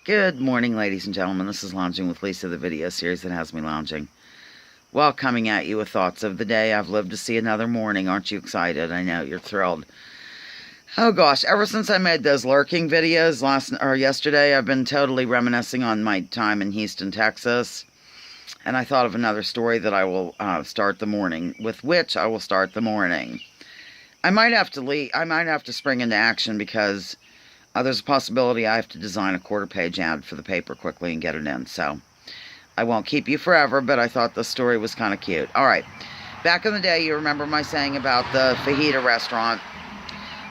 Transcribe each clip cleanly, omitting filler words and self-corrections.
Good morning, ladies and gentlemen. This is Lounging with Lisa, the video series that has me lounging. Well, coming at you with thoughts of the day. I've lived to see another morning. Aren't you excited? I know, you're thrilled. Oh gosh, ever since I made those lurking videos yesterday, I've been totally reminiscing on my time in Houston, Texas. And I thought of another story that I will start the morning, with which I will start the morning. I might have to spring into action because there's a possibility I have to design a quarter-page ad for the paper quickly and get it in. So I won't keep you forever, but I thought the story was kind of cute. All right. Back in the day, you remember my saying about the fajita restaurant.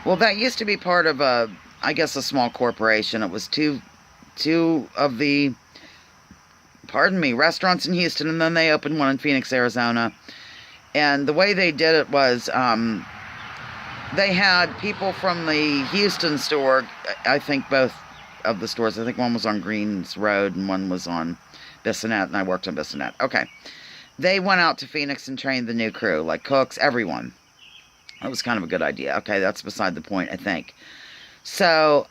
Well, that used to be part of a small corporation. It was two of the, restaurants in Houston, and then they opened one in Phoenix, Arizona. And the way they did it was, they had people from the Houston store, I think both of the stores, I think one was on Greens Road and one was on Bissonnette, and I worked on Bissonnette. Okay. They went out to Phoenix and trained the new crew, like cooks, everyone. That was kind of a good idea. Okay, that's beside the point, I think. So,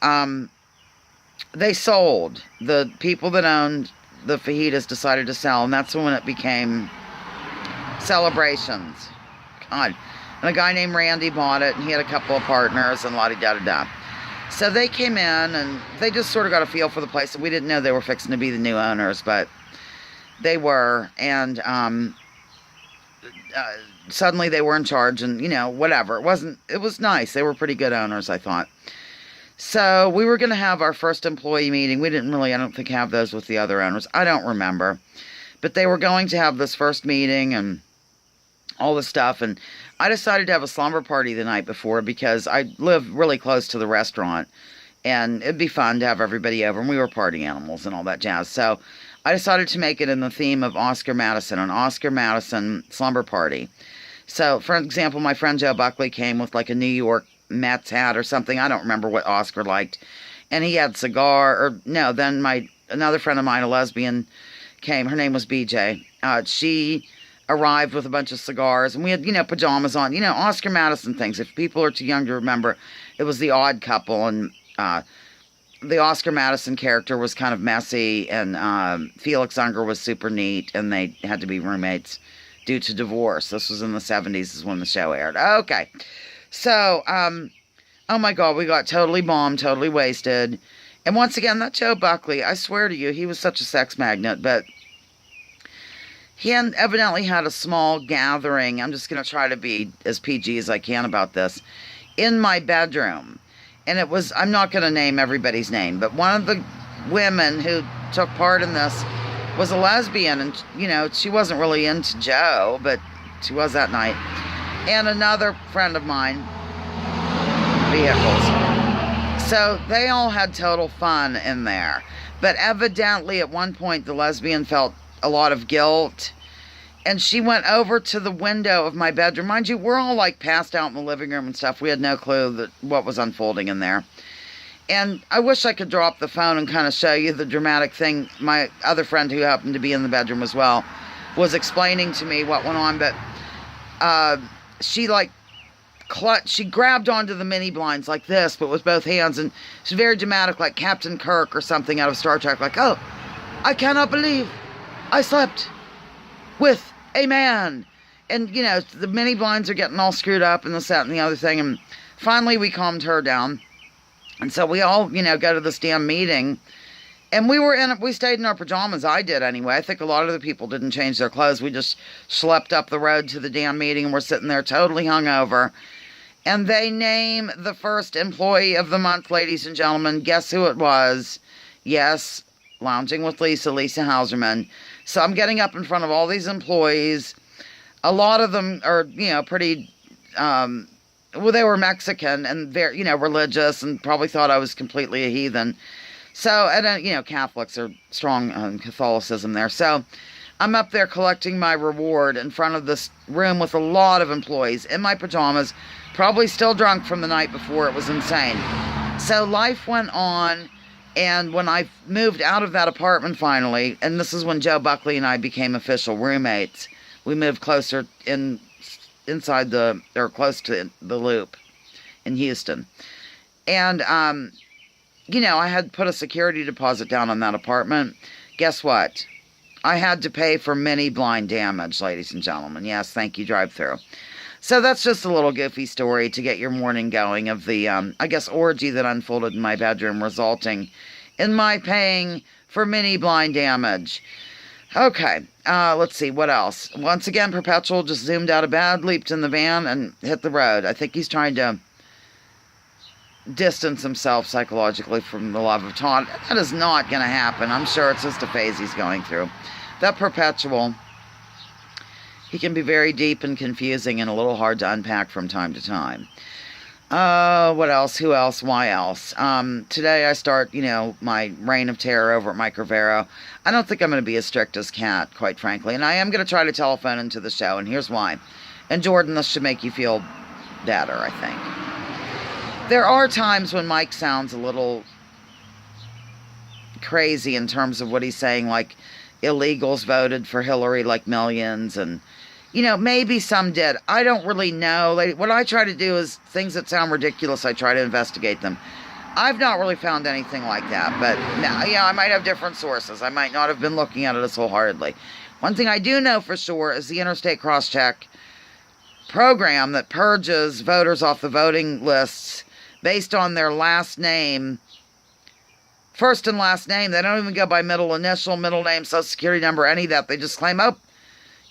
they sold. The people that owned the fajitas decided to sell, and that's when it became Celebrations. God. And a guy named Randy bought it, and he had a couple of partners, and la-di-da-da-da. So they came in, and they just sort of got a feel for the place. And we didn't know they were fixing to be the new owners, but they were. And suddenly they were in charge, and, whatever. It was nice. They were pretty good owners, I thought. So we were going to have our first employee meeting. We didn't really, I don't think, have those with the other owners. I don't remember. But they were going to have this first meeting, and all this stuff, and I decided to have a slumber party the night before because I live really close to the restaurant, and it'd be fun to have everybody over, and we were party animals and all that jazz. So I decided to make it in the theme of Oscar Madison, an Oscar Madison slumber party. So, for example, my friend Joe Buckley came with like a New York Mets hat or something. I don't remember what Oscar liked. And he had then another friend of mine, a lesbian, came. Her name was BJ. She arrived with a bunch of cigars, and we had, pajamas on, Oscar Madison things. If people are too young to remember, it was The Odd Couple, and the Oscar Madison character was kind of messy, and Felix Unger was super neat, and they had to be roommates due to divorce. This was in the 70s is when the show aired. Okay. So, oh my God, we got totally bombed, totally wasted. And once again, that Joe Buckley, I swear to you, he was such a sex magnet, but he evidently had a small gathering. I'm just going to try to be as PG as I can about this. In my bedroom. And it was, I'm not going to name everybody's name, but one of the women who took part in this was a lesbian. And, she wasn't really into Joe, but she was that night. And another friend of mine. Vehicles. So they all had total fun in there. But evidently at one point the lesbian felt a lot of guilt, and she went over to the window of my bedroom. Mind you, we're all like passed out in the living room and stuff. We had no clue what was unfolding in there. And I wish I could drop the phone and kind of show you the dramatic thing. My other friend, who happened to be in the bedroom as well, was explaining to me what went on. But she she grabbed onto the mini blinds like this, but with both hands, and she's very dramatic, like Captain Kirk or something out of Star Trek, like, "Oh, I cannot believe I slept with a man." And, the mini blinds are getting all screwed up and this, that, and the other thing. And finally we calmed her down. And so we all, go to this damn meeting. And we stayed in our pajamas. I did anyway. I think a lot of the people didn't change their clothes. We just schlepped up the road to the damn meeting, and we're sitting there totally hungover. And they name the first employee of the month, ladies and gentlemen. Guess who it was? Yes, Lounging with Lisa Hauserman. So I'm getting up in front of all these employees. A lot of them are, pretty, they were Mexican and very, religious, and probably thought I was completely a heathen. So, and Catholics are strong on Catholicism there. So I'm up there collecting my reward in front of this room with a lot of employees in my pajamas, probably still drunk from the night before. It was insane. So life went on. And when I moved out of that apartment finally, and this is when Joe Buckley and I became official roommates, we moved closer close to the Loop in Houston. And I had put a security deposit down on that apartment. Guess what? I had to pay for mini blind damage, ladies and gentlemen. Yes, thank you, drive-through. So that's just a little goofy story to get your morning going of the, I guess, orgy that unfolded in my bedroom, resulting in my paying for mini blind damage. Okay, let's see, what else? Once again, Perpetual just zoomed out of bed, leaped in the van, and hit the road. I think he's trying to distance himself psychologically from the love of Todd. That is not going to happen. I'm sure it's just a phase he's going through. That Perpetual, he can be very deep and confusing and a little hard to unpack from time to time. What else? Who else? Why else? Today I start, my reign of terror over at Mike Rivero. I don't think I'm going to be as strict as Kat, quite frankly. And I am going to try to telephone into the show, and here's why. And Jordan, this should make you feel better, I think. There are times when Mike sounds a little crazy in terms of what he's saying, like illegals voted for Hillary like millions, and maybe some did. I don't really know. What I try to do is things that sound ridiculous, I try to investigate them. I've not really found anything like that, but now, I might have different sources. I might not have been looking at it as wholeheartedly. One thing I do know for sure is the Interstate Crosscheck program that purges voters off the voting lists based on their last name, first and last name. They don't even go by middle initial, middle name, social security number, any of that. They just claim,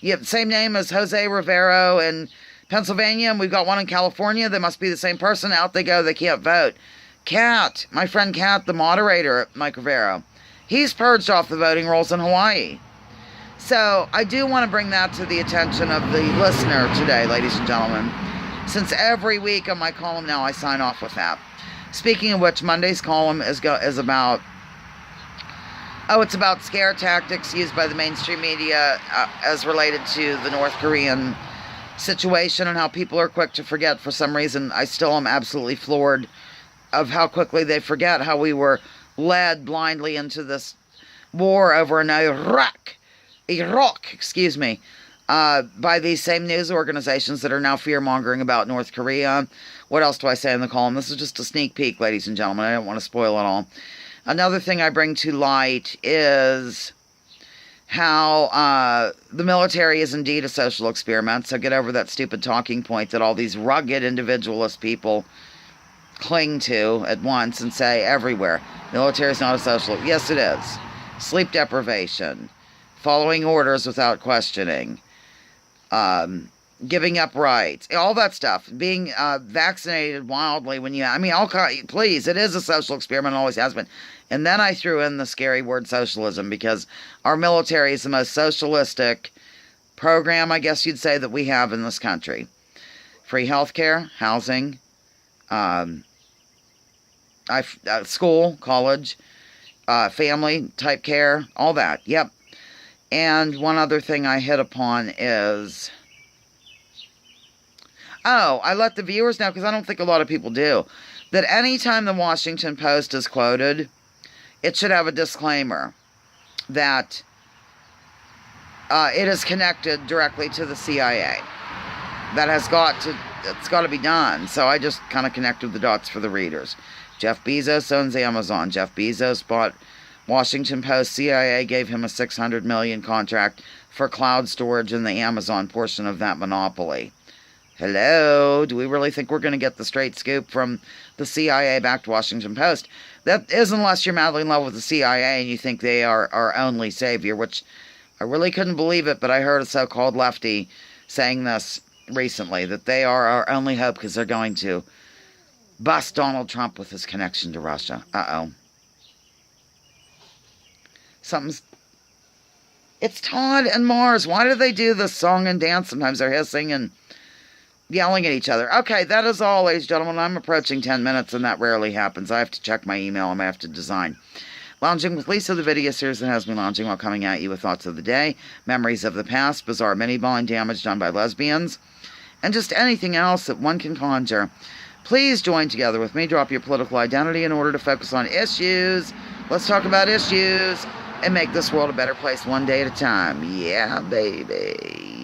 you have the same name as Jose Rivero in Pennsylvania, and we've got one in California. They must be the same person. Out they go. They can't vote. Kat, my friend Kat, the moderator at Mike Rivero, he's purged off the voting rolls in Hawaii. So I do want to bring that to the attention of the listener today, ladies and gentlemen, since every week on my column now I sign off with that. Speaking of which, Monday's column is about, it's about scare tactics used by the mainstream media as related to the North Korean situation and how people are quick to forget. For some reason, I still am absolutely floored of how quickly they forget how we were led blindly into this war over in Iraq, by these same news organizations that are now fear-mongering about North Korea. What else do I say in the column? This is just a sneak peek, ladies and gentlemen. I don't want to spoil it all. Another thing I bring to light is how the military is indeed a social experiment. So get over that stupid talking point that all these rugged individualist people cling to at once and say everywhere. Military is not a social. Yes, it is. Sleep deprivation, following orders without questioning, giving up rights, all that stuff, being vaccinated wildly when please, it is a social experiment, always has been. And then I threw in the scary word socialism, because our military is the most socialistic program, I guess you'd say, that we have in this country. Free healthcare, housing, school, college, family type care, all that. Yep. And one other thing I hit upon is, I let the viewers know, because I don't think a lot of people do, that anytime the Washington Post is quoted, it should have a disclaimer that it is connected directly to the CIA. It's got to be done. So I just kind of connected the dots for the readers. Jeff Bezos owns Amazon. Jeff Bezos bought Washington Post. CIA gave him a $600 million contract for cloud storage in the Amazon portion of that monopoly. Hello? Do we really think we're going to get the straight scoop from the CIA-backed Washington Post? That is, unless you're madly in love with the CIA and you think they are our only savior, which I really couldn't believe it, but I heard a so-called lefty saying this recently, that they are our only hope because they're going to bust Donald Trump with his connection to Russia. Uh-oh. It's Todd and Mars. Why do they do this song and dance? Sometimes they're hissing and yelling at each other. Okay, that is all, ladies and gentlemen. I'm approaching 10 minutes, and that rarely happens. I have to check my email. I might have to design. Lounging with Lisa, the video series that has me lounging while coming at you with thoughts of the day, memories of the past, bizarre mini-blind damage done by lesbians, and just anything else that one can conjure. Please join together with me. Drop your political identity in order to focus on issues. Let's talk about issues and make this world a better place one day at a time. Yeah, baby.